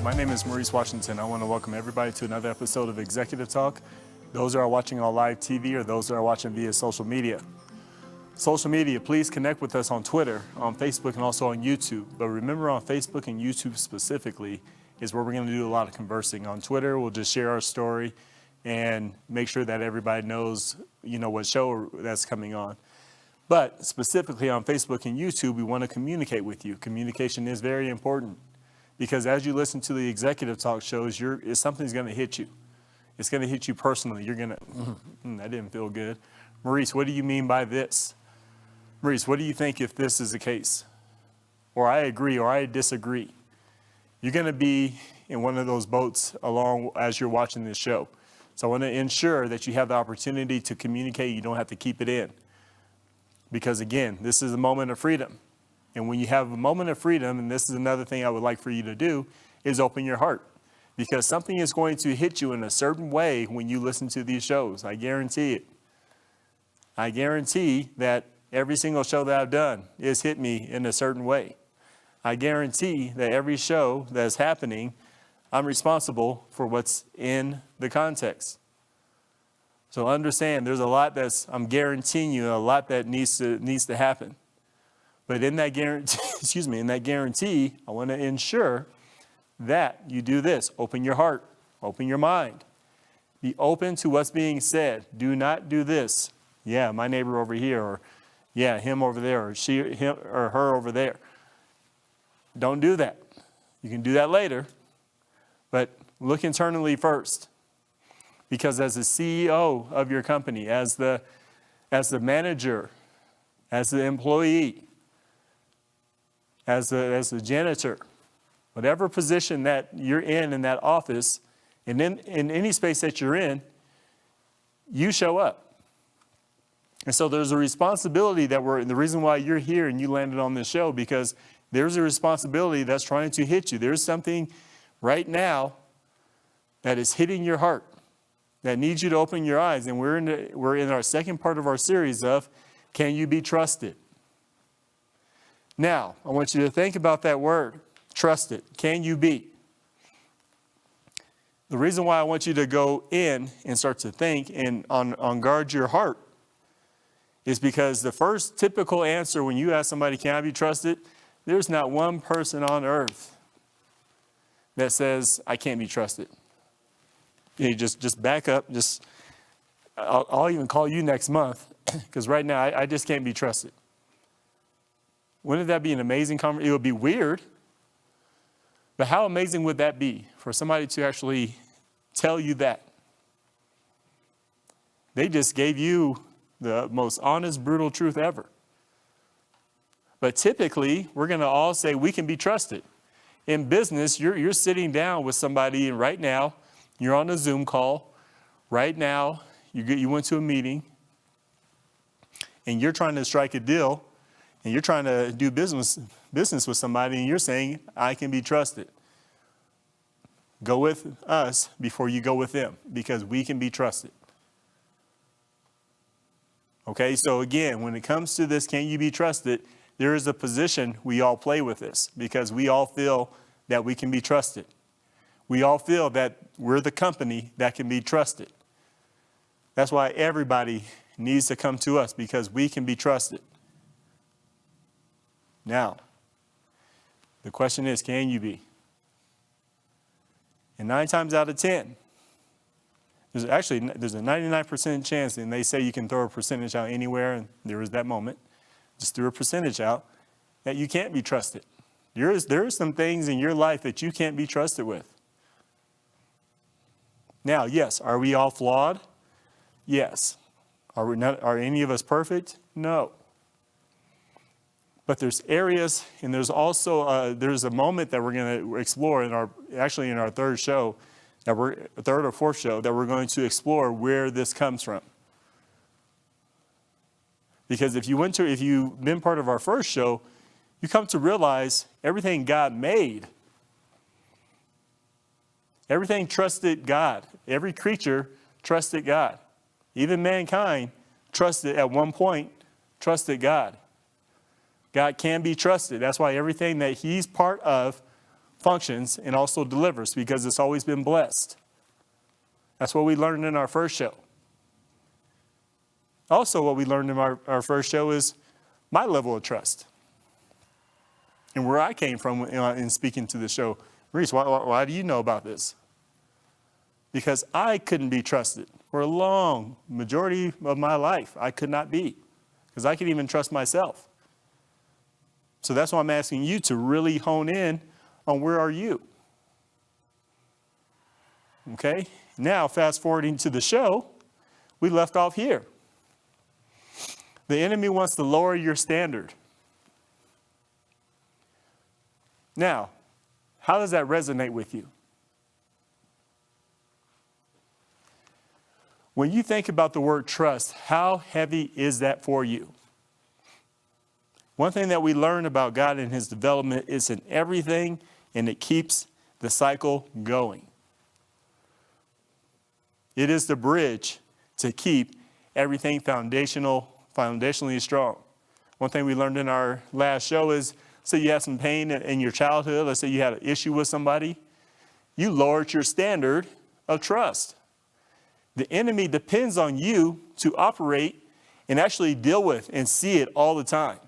Hello, my name is Maurice Washington. I want to welcome everybody to another episode of Executive Talk. Those who are watching on live TV or those who are watching via social media. Social media, please connect with us on Twitter, on Facebook, and also on YouTube. But remember, on Facebook and YouTube specifically is where we're going to do a lot of conversing. On Twitter, we'll just share our story and make sure that everybody knows, what show that's coming on. But specifically on Facebook and YouTube, we want to communicate with you. Communication is very important because as you listen to the Executive Talk shows, something's going to hit you. It's going to hit you personally. You're going to, that didn't feel good. Maurice, what do you mean by this? Maurice, what do you think if this is the case? Or I agree or I disagree. You're going to be in one of those boats along as you're watching this show. So I want to ensure that you have the opportunity to communicate. You don't have to keep it in. Because again, this is a moment of freedom. And when you have a moment of freedom, and this is another thing I would like for you to do, is open your heart. Because something is going to hit you in a certain way when you listen to these shows. I guarantee it. I guarantee that every single show that I've done has hit me in a certain way. I guarantee that every show that's happening, I'm responsible for what's in the context. So understand there's a lot I'm guaranteeing you a lot that needs to happen. But in that guarantee, I want to ensure that you do this. Open your heart, open your mind. Be open to what's being said. Do not do this. Yeah, my neighbor over here, or yeah, him over there, or him or her over there. Don't do that. You can do that later, but look internally first. Because as the CEO of your company, as the manager, as the employee, as the janitor, whatever position that you're in that office, and in any space that you're in, you show up. And so there's a responsibility the reason why you're here and you landed on this show, because there's a responsibility that's trying to hit you. There's something right now that is hitting your heart that needs you to open your eyes. And we're in our second part of our series of Can You Be Trusted? Now, I want you to think about that word, trusted. Can you be? The reason why I want you to go in and start to think and on guard your heart is because the first typical answer when you ask somebody, can I be trusted? There's not one person on earth that says, I can't be trusted. You just back up. I'll even call you next month because right now I just can't be trusted. Wouldn't that be an amazing conversation? It would be weird. But how amazing would that be for somebody to actually tell you that? They just gave you the most honest, brutal truth ever. But typically, we're going to all say we can be trusted. In business, you're sitting down with somebody, and right now, you're on a Zoom call. Right now, you went to a meeting, and you're trying to strike a deal, and you're trying to do business with somebody, and you're saying, I can be trusted. Go with us before you go with them, because we can be trusted. Okay, so again, when it comes to this, can you be trusted? There is a position we all play with this because we all feel that we can be trusted. We all feel that we're the company that can be trusted. That's why everybody needs to come to us because we can be trusted. Now, the question is, can you be? And 9 times out of 10, there's a 99% chance, and they say you can throw a percentage out anywhere, and there is that moment. Just threw a percentage out that you can't be trusted. There are some things in your life that you can't be trusted with. Now, yes, are we all flawed? Yes. Are any of us perfect? No. But there's areas, and there's also there's a moment that we're going to explore in our third show, third or fourth show, that we're going to explore where this comes from. Because if you've been part of our first show, you come to realize everything God made, everything trusted God. Every creature trusted God. Even mankind at one point trusted God. God can be trusted. That's why everything that he's part of functions and also delivers because it's always been blessed. That's what we learned in our first show. Also, what we learned in our first show is my level of trust. And where I came from in speaking to the show. Maurice, why do you know about this? Because I couldn't be trusted. For a long majority of my life, I could not be. Because I couldn't even trust myself. So that's why I'm asking you to really hone in on where are you. Okay? Now, fast forwarding to the show, we left off here. The enemy wants to lower your standard. Now, how does that resonate with you? When you think about the word trust, how heavy is that for you? One thing that we learn about God and his development is in everything, and it keeps the cycle going. It is the bridge to keep everything foundationally strong. One thing we learned in our last show is, say you had some pain in your childhood, let's say you had an issue with somebody, you lowered your standard of trust. The enemy depends on you to operate and actually deal with and see it all the time.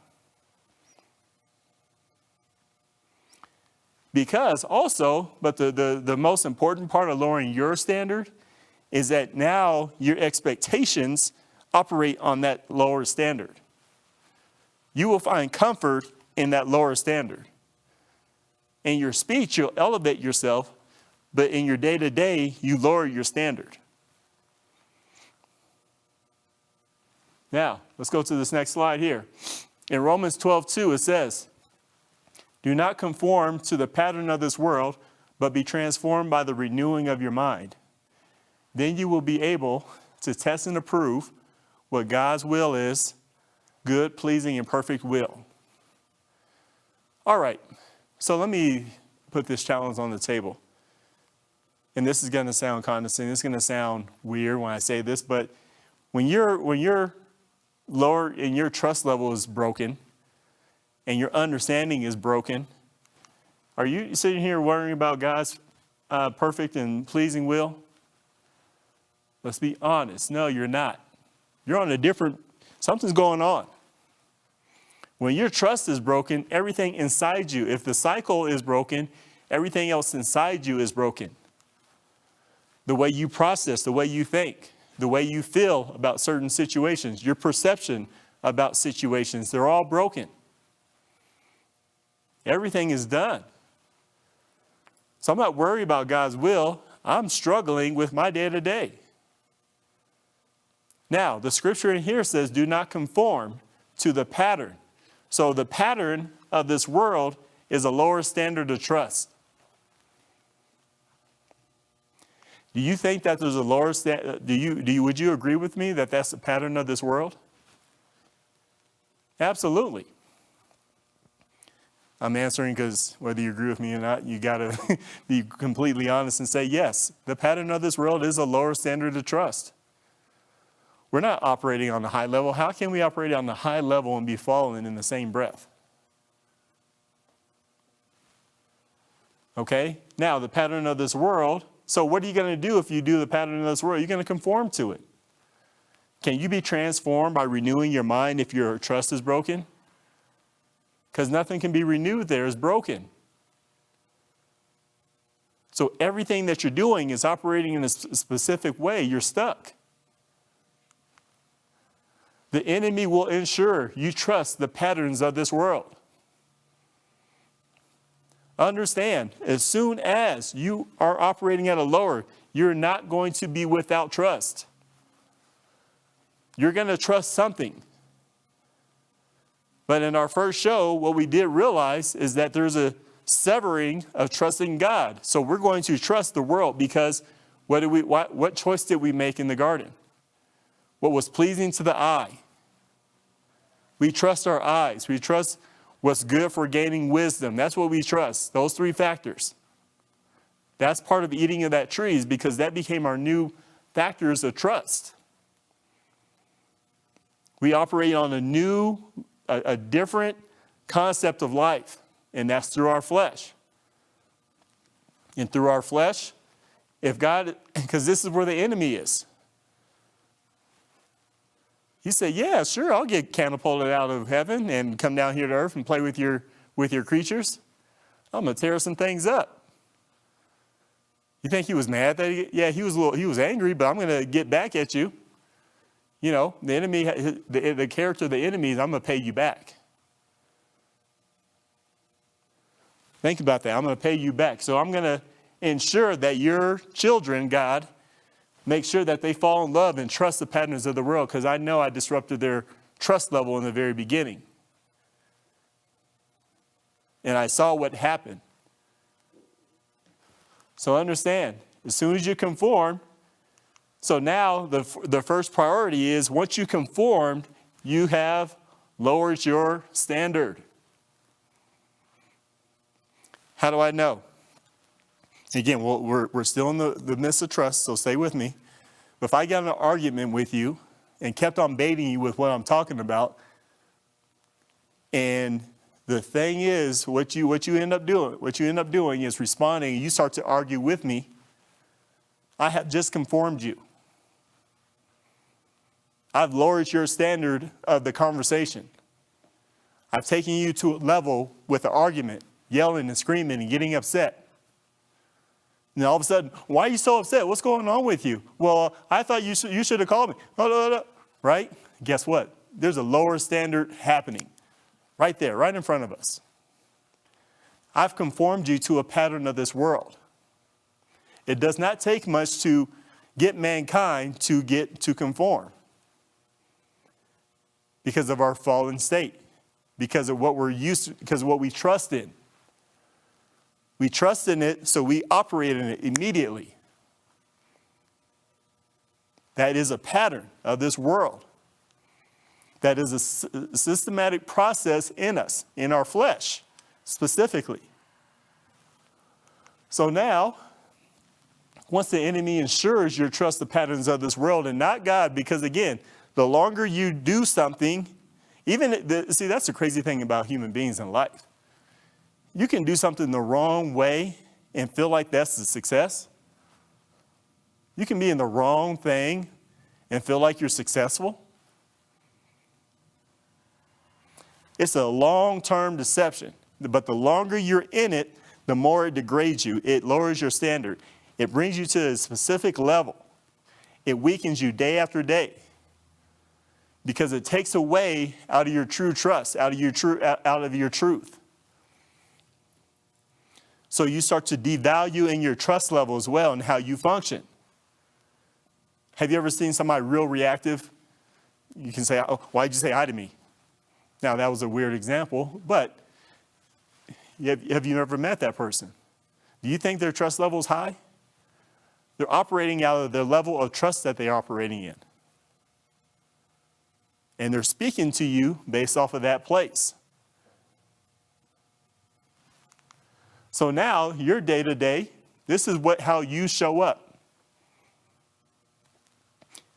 Because also, but the most important part of lowering your standard is that now your expectations operate on that lower standard. You will find comfort in that lower standard. In your speech, you'll elevate yourself, but in your day-to-day, you lower your standard. Now, let's go to this next slide here. In Romans 12:2, it says, "Do not conform to the pattern of this world, but be transformed by the renewing of your mind. Then you will be able to test and approve what God's will is, good, pleasing, and perfect will." All right, so let me put this challenge on the table. And this is going to sound condescending. It's going to sound weird when I say this, but when you're lower and your trust level is broken and your understanding is broken, are you sitting here worrying about God's perfect and pleasing will? Let's be honest. No, you're not. You're on something's going on. When your trust is broken, everything inside you, if the cycle is broken, everything else inside you is broken. The way you process, the way you think, the way you feel about certain situations, your perception about situations, they're all broken. Everything is done. So I'm not worried about God's will. I'm struggling with my day-to-day. Now, the scripture in here says, do not conform to the pattern. So the pattern of this world is a lower standard of trust. Do you think that there's a lower standard? Would you agree with me that that's the pattern of this world? Absolutely. I'm answering because whether you agree with me or not, you got to be completely honest and say, yes, the pattern of this world is a lower standard of trust. We're not operating on the high level. How can we operate on the high level and be fallen in the same breath? Okay, now the pattern of this world. So what are you going to do if you do the pattern of this world? You're going to conform to it. Can you be transformed by renewing your mind if your trust is broken? Because nothing can be renewed there is broken. So everything that you're doing is operating in a specific way. You're stuck. The enemy will ensure you trust the patterns of this world. Understand, as soon as you are operating at a lower, you're not going to be without trust. You're going to trust something. But in our first show, what we did realize is that there's a severing of trusting God. So we're going to trust the world because what choice did we make in the garden? What was pleasing to the eye? We trust our eyes. We trust what's good for gaining wisdom. That's what we trust. Those three factors. That's part of eating of that tree is because that became our new factors of trust. We operate on a different concept of life, and that's through our flesh. and through our flesh, if God, because this is where the enemy is. You say, yeah, sure, I'll get catapulted out of heaven and come down here to earth and play with your creatures. I'm going to tear some things up. You think he was mad that he was angry, but I'm going to get back at you. You know, the enemy, the character of the enemy is I'm going to pay you back. Think about that. I'm going to pay you back. So I'm going to ensure that your children, God, make sure that they fall in love and trust the patterns of the world, because I know I disrupted their trust level in the very beginning. And I saw what happened. So understand, as soon as you conform, so now the first priority is once you conformed, you have lowered your standard. How do I know? Again, we're still in the midst of trust, so stay with me. But if I got in an argument with you and kept on baiting you with what I'm talking about, and the thing is, what you end up doing is responding, and you start to argue with me, I have just conformed you. I've lowered your standard of the conversation. I've taken you to a level with the argument, yelling and screaming and getting upset. And all of a sudden, why are you so upset? What's going on with you? Well, I thought you should have called me. Right? Guess what? There's a lower standard happening. Right there, right in front of us. I've conformed you to a pattern of this world. It does not take much to get mankind to conform. Because of our fallen state. Because of what we're used to, because of what we trust in. We trust in it, so we operate in it immediately. That is a pattern of this world. That is a systematic process in us, in our flesh, specifically. So now, once the enemy ensures you trust the patterns of this world and not God, because again, the longer you do something, see, that's the crazy thing about human beings in life. You can do something the wrong way and feel like that's a success. You can be in the wrong thing and feel like you're successful. It's a long-term deception, but the longer you're in it, the more it degrades you. It lowers your standard. It brings you to a specific level. It weakens you day after day because it takes away out of your true trust, out of your truth. So you start to devalue in your trust level as well and how you function. Have you ever seen somebody real reactive? You can say, oh, why'd you say hi to me? Now, that was a weird example, but have you ever met that person? Do you think their trust level is high? They're operating out of the level of trust that they're operating in. And they're speaking to you based off of that place. So now, your day-to-day, this is how you show up.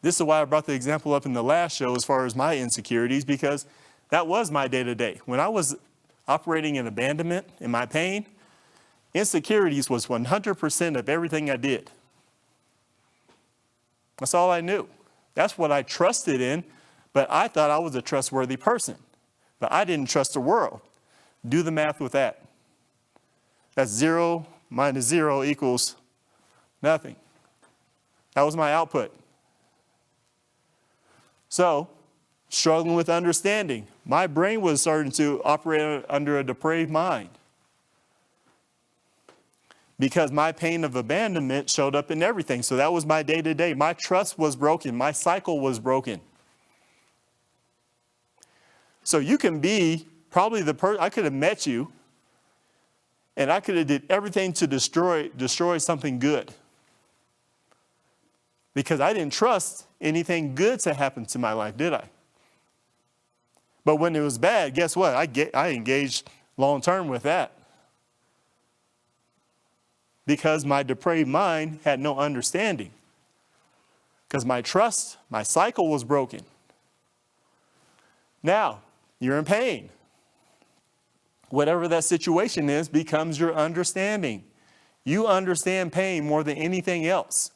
This is why I brought the example up in the last show as far as my insecurities, because that was my day-to-day. When I was operating in abandonment, in my pain, insecurities was 100% of everything I did. That's all I knew. That's what I trusted in, but I thought I was a trustworthy person. But I didn't trust the world. Do the math with that. That's 0 minus 0 equals nothing. That was my output. So, struggling with understanding. My brain was starting to operate under a depraved mind. Because my pain of abandonment showed up in everything. So that was my day-to-day. My trust was broken. My cycle was broken. So you can be probably the person, I could have met you, and I could have did everything to destroy something good. Because I didn't trust anything good to happen to my life, did I? But when it was bad, guess what? I engaged long term with that. Because my depraved mind had no understanding. Because my trust, my cycle was broken. Now, you're in pain. Whatever that situation is becomes your understanding. You understand pain more than anything else.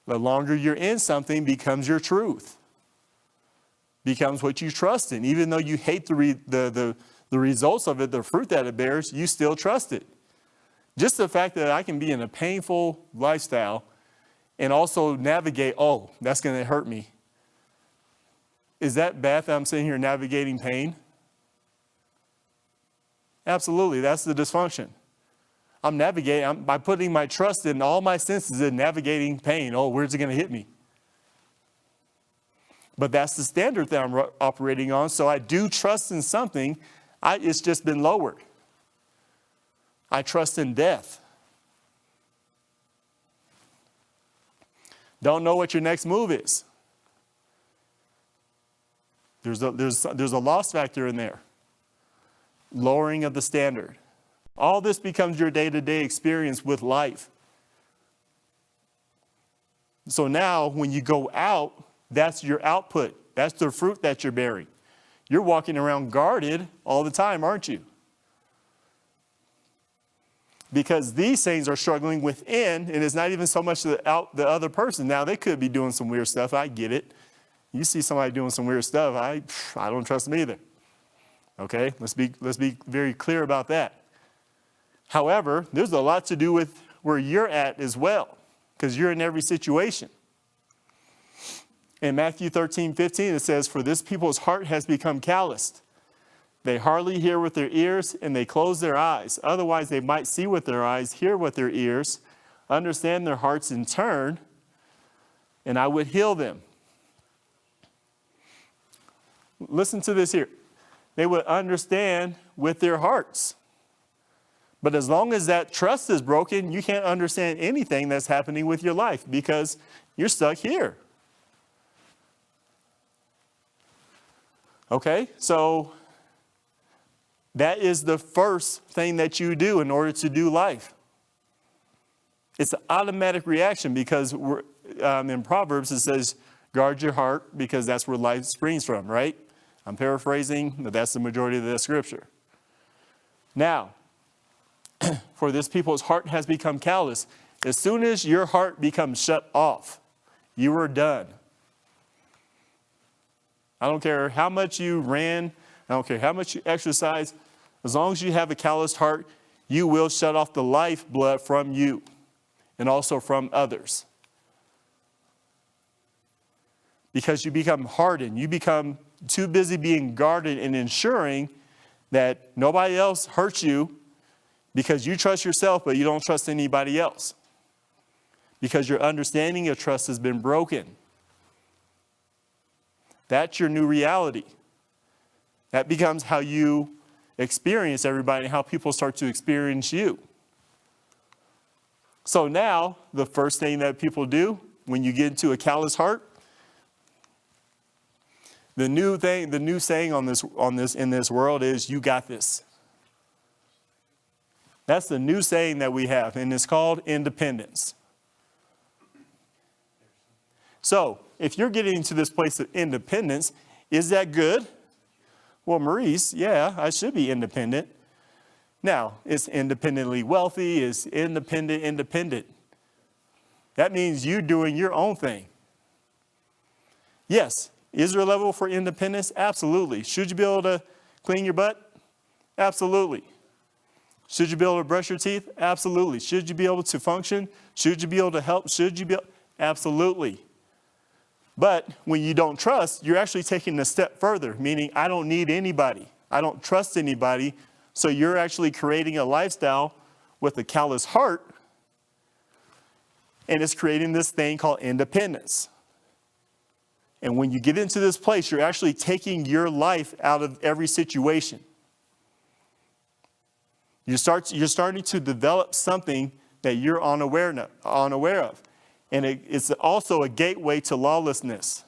The longer you're in something becomes your truth. Becomes what you trust in. Even though you hate the results of it, the fruit that it bears, you still trust it. Just the fact that I can be in a painful lifestyle and also navigate, oh, that's going to hurt me. Is that bad that I'm sitting here navigating pain? Absolutely, that's the dysfunction. I'm navigating by putting my trust in all my senses in navigating pain. Oh, where's it going to hit me? But that's the standard that I'm operating on. So I do trust in something. It's just been lowered. I trust in death. Don't know what your next move is. There's a loss factor in there. Lowering of the standard. All this becomes your day-to-day experience with life. So now when you go out, that's your output. That's the fruit that you're bearing. You're walking around guarded all the time, aren't you? Because these things are struggling within, and it's not even so much the other person. Now, they could be doing some weird stuff. I get it. You see somebody doing some weird stuff, I don't trust them either. Okay? Let's be very clear about that. However, there's a lot to do with where you're at as well, because you're in every situation. In Matthew 13:15, it says, "For this people's heart has become calloused. They hardly hear with their ears, and they close their eyes. Otherwise, they might see with their eyes, hear with their ears, understand their hearts in turn, and I would heal them." Listen to this here. They would understand with their hearts. But as long as that trust is broken, you can't understand anything that's happening with your life because you're stuck here. Okay, so that is the first thing that you do in order to do life. It's an automatic reaction because in Proverbs it says, guard your heart because that's where life springs from, right? I'm paraphrasing, but that's the majority of the scripture. Now, for this people's heart has become callous. As soon as your heart becomes shut off, you are done. I don't care how much you ran. I don't care how much you exercise. As long as you have a calloused heart, you will shut off the lifeblood from you and also from others. Because you become hardened. You become too busy being guarded and ensuring that nobody else hurts you because you trust yourself, but you don't trust anybody else. Because your understanding of trust has been broken. That's your new reality. That becomes how you experience everybody and how people start to experience you. So now, the first thing that people do when you get into a callous heart, the new saying in this world is, "You got this." That's the new saying that we have, and it's called independence. So, if you're getting to this place of independence, is that good? Well, Maurice, yeah, I should be independent. Now, it's independently wealthy, it's independent. That means you doing your own thing. Yes, is there a level for independence? Absolutely. Should you be able to clean your butt? Absolutely. Should you be able to brush your teeth? Absolutely. Should you be able to function? Should you be able to help? Absolutely. But when you don't trust, you're actually taking a step further, meaning I don't need anybody. I don't trust anybody. So you're actually creating a lifestyle with a callous heart, and it's creating this thing called independence. And when you get into this place, you're actually taking your life out of every situation. You're starting to develop something that you're unaware of. And it's also a gateway to lawlessness.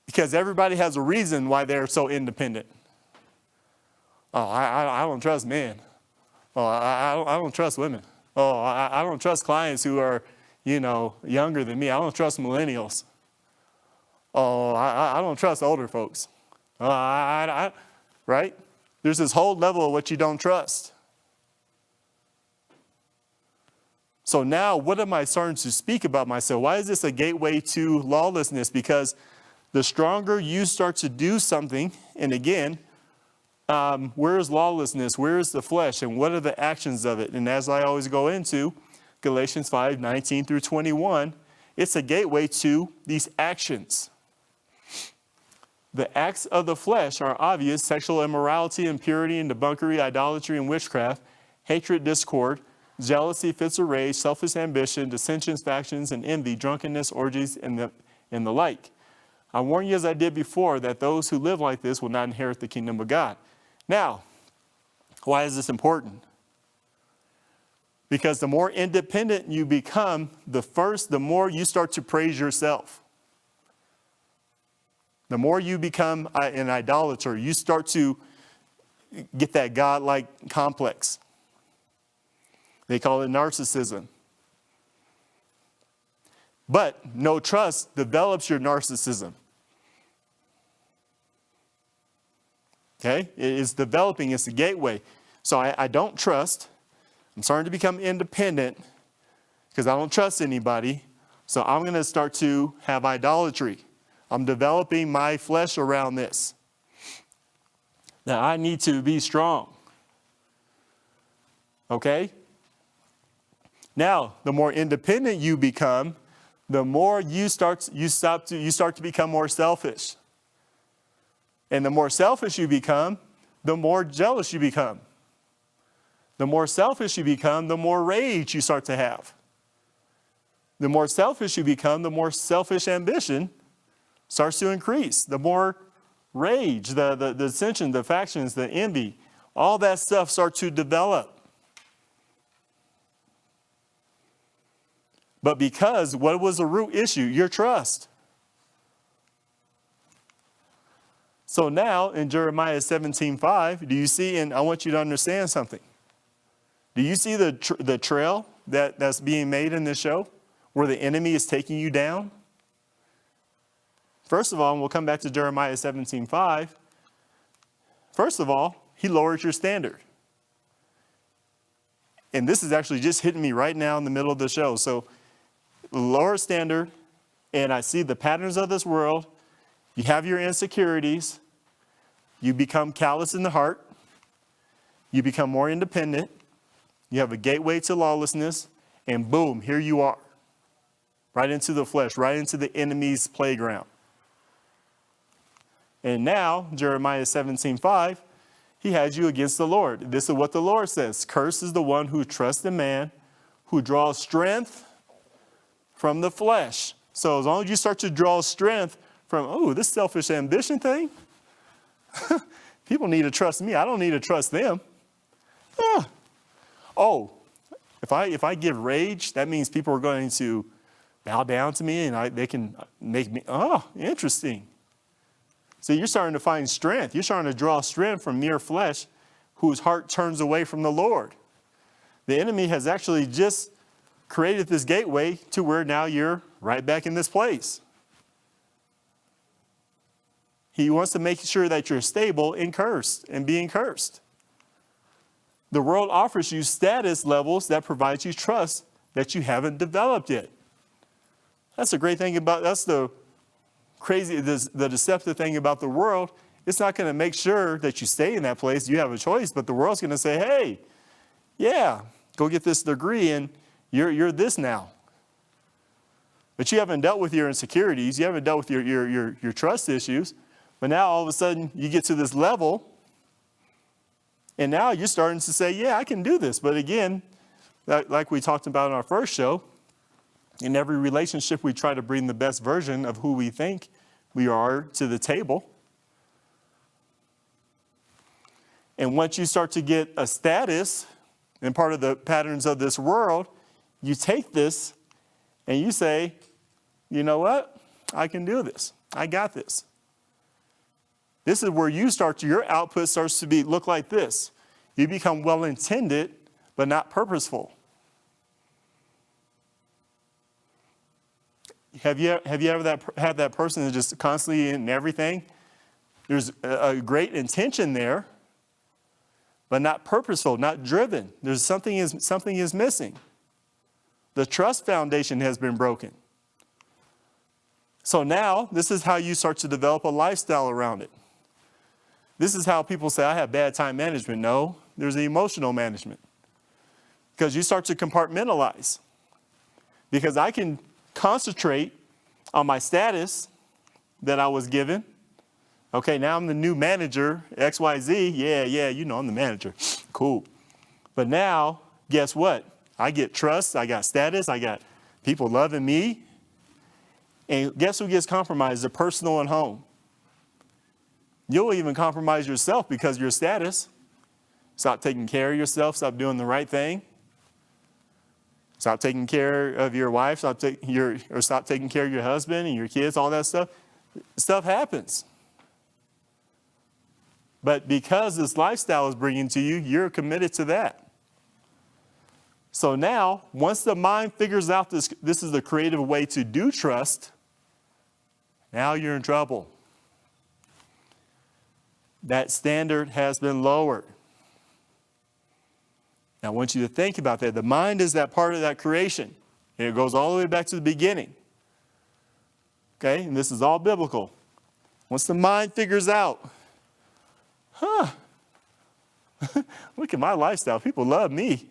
Because everybody has a reason why they're so independent. Oh, I don't trust men. Oh, I don't trust women. Oh, I don't trust clients who are, younger than me. I don't trust millennials. Oh, I don't trust older folks. Right? There's this whole level of what you don't trust. So now, what am I starting to speak about myself? Why is this a gateway to lawlessness? Because the stronger you start to do something, and again, where is lawlessness? Where is the flesh? And what are the actions of it? And as I always go into Galatians 5:19 through 21, it's a gateway to these actions. The acts of the flesh are obvious: sexual immorality, impurity, and debauchery, idolatry, and witchcraft, hatred, discord, jealousy, fits of rage, selfish ambition, dissensions, factions, and envy, drunkenness, orgies, and the like. I warn you, as I did before, that those who live like this will not inherit the kingdom of God. Now, why is this important? Because the more independent you become, the more you start to praise yourself. The more you become an idolater, you start to get that God-like complex. They call it narcissism. But no trust develops your narcissism. Okay? It's developing, it's the gateway. So I don't trust. I'm starting to become independent because I don't trust anybody. So I'm going to start to have idolatry. I'm developing my flesh around this. Now I need to be strong. Okay? Now, the more independent you become, the more you start to become more selfish. And the more selfish you become, the more jealous you become. The more selfish you become, the more rage you start to have. The more selfish you become, the more selfish ambition starts to increase. The more rage, the dissension, the factions, the envy, all that stuff starts to develop. But because what was the root issue? Your trust. So now in Jeremiah 17:5, do you see, and I want you to understand something. Do you see the trail that's being made in this show where the enemy is taking you down? First of all, and we'll come back to Jeremiah 17:5. First of all, he lowered your standard. And this is actually just hitting me right now in the middle of the show. So lower standard, and I see the patterns of this world. You have your insecurities. You become callous in the heart. You become more independent. You have a gateway to lawlessness, and boom, here you are. Right into the flesh, right into the enemy's playground. And now, Jeremiah 17:5, he has you against the Lord. This is what the Lord says. Cursed is the one who trusts in man, who draws strength from the flesh. So as long as you start to draw strength from, this selfish ambition thing, people need to trust me. I don't need to trust them. If I give rage, that means people are going to bow down to me and they can make me, interesting. So you're starting to find strength. You're starting to draw strength from mere flesh whose heart turns away from the Lord. The enemy has actually just created this gateway to where now you're right back in this place. He wants to make sure that you're stable and cursed and being cursed. The world offers you status levels that provide you trust that you haven't developed yet. That's the great thing that's the deceptive thing about the world. It's not going to make sure that you stay in that place. You have a choice, but the world's going to say, hey, yeah, go get this degree and you're this now. But you haven't dealt with your insecurities. You haven't dealt with your trust issues. But now all of a sudden you get to this level and now you're starting to say, yeah, I can do this. But again, like we talked about in our first show, in every relationship we try to bring the best version of who we think we are to the table. And once you start to get a status and part of the patterns of this world, you take this and you say, you know what? I can do this. I got this. This is where your output starts to look like this. You become well-intended, but not purposeful. Have you ever had that person that's just constantly in everything? There's a great intention there, but not purposeful, not driven. There's something is missing. The trust foundation has been broken. So now, this is how you start to develop a lifestyle around it. This is how people say, I have bad time management. No, there's the emotional management. Because you start to compartmentalize. Because I can concentrate on my status that I was given. Okay, now I'm the new manager, XYZ. Yeah, you know I'm the manager. Cool. But now, guess what? I get trust, I got status, I got people loving me. And guess who gets compromised? The personal and home. You'll even compromise yourself because of your status. Stop taking care of yourself, stop doing the right thing. Stop taking care of your wife, stop taking care of your husband and your kids, all that stuff. Stuff happens. But because this lifestyle is bringing to you, you're committed to that. So now, once the mind figures out this is the creative way to do trust, now you're in trouble. That standard has been lowered. Now, I want you to think about that. The mind is that part of that creation. And it goes all the way back to the beginning. Okay? And this is all biblical. Once the mind figures out, look at my lifestyle. People love me.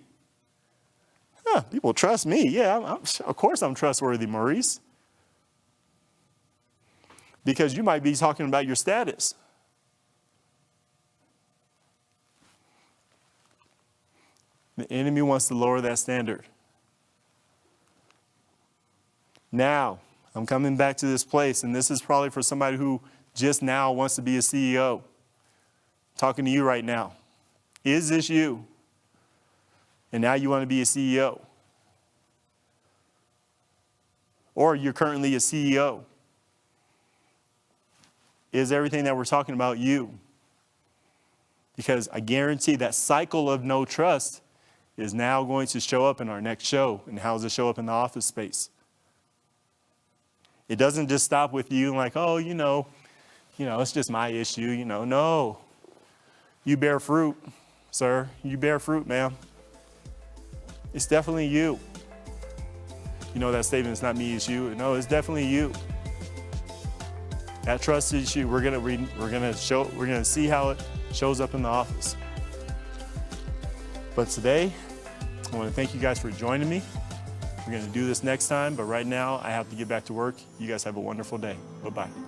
People trust me. Yeah, of course I'm trustworthy, Maurice. Because you might be talking about your status. The enemy wants to lower that standard. Now, I'm coming back to this place, and this is probably for somebody who just now wants to be a CEO. Talking to you right now. Is this you? And now you want to be a CEO. Or you're currently a CEO. Is everything that we're talking about you? Because I guarantee that cycle of no trust is now going to show up in our next show. And how does it show up in the office space? It doesn't just stop with you like, oh, it's just my issue. No. You bear fruit, sir. You bear fruit, ma'am. It's definitely you. You know that statement, it's not me, it's you. No, it's definitely you. That trust issue, we're gonna see how it shows up in the office. But today, I want to thank you guys for joining me. We're gonna do this next time, but right now I have to get back to work. You guys have a wonderful day. Bye-bye.